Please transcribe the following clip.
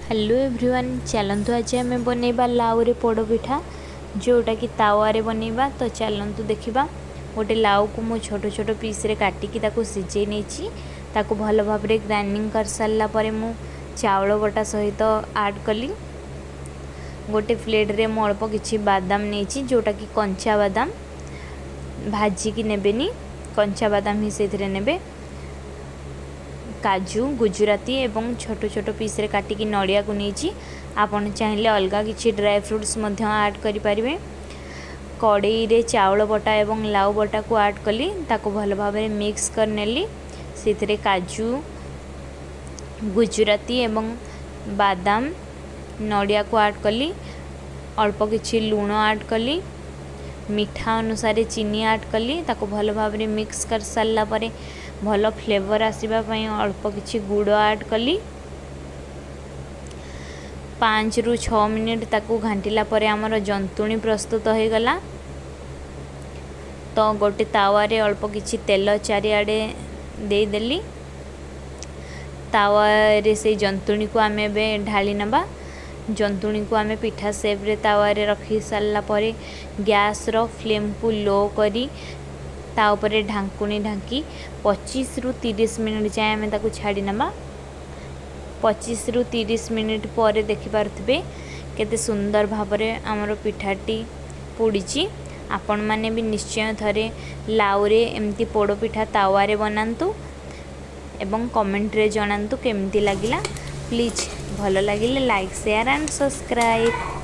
Hello everyone, चलतु आज आम बनइबा लाउ रे पोड़ पिठा जोटा कि तावारे बनइबा। तो चलतु देखा गोटे लाउ को मु छोट छोट पीस रे काटिकी ताको सिझे नहीं ताको भल भाव रे ग्राइंडिंग कर सारा पर मु चाउल बटा सहित ऐड कली। गोटे प्लेट रे मु अल्प किछि बादाम नहीं जोटा कि कंचा बादाम भाजिकी नेबेनी, कंचा बादाम ही से नेबे। काजू गुजराती एवं छोट छोट पीस रे काटिकी नड़िया को नहीं आपन चाहिए अलग किसी ड्राई फ्रूट्स ऐड करें। कड़ई रे चाउल बटा एवं लाउ बटा को ऐड कली, ताको भल भाव में मिक्स कर नेली। से काजू गुजराती एवं बादाम नड़िया को ऐड कली, अल्प किछि लूण ऐड कली, मीठा अनुसार चीनी ऐड कली। ताको भल भाव में मिक्स कर सारा पर भल फ्लेवर आसवा अल्प किछि गुड़ ऐड कली। 5 ରୁ 6 मिनिट ताकू घांटिला परे आमर जंतुणी प्रस्तुत हो गला। तो गोटे तावारे अल्प किछि तेल चारिआडे दे देली। तावारे से जंतुणी को आमे बे ढाली नबा। जंतुणी को आमे पिठा सेप रे तावारे रखी सारा परे गैस रो फ्लेम को लो करी ता उपरे ढांकुनी ढांकी 25 ରୁ 30 मिनिट जाए आम ताको छाड़ी नबा। 25 ରୁ 30 मिनिट पर देखिपारे केते सुंदर भावरे आमर पिठाटी पोड़ी। आपण माने भी निश्चय थरे लाउ रे एमती पोड़ पिठा तावारे बनातु एवं कमेंट रे जणातु केमती लागिला। प्लीज भल लगिले लाइक शेयर एंड सब्सक्राइब।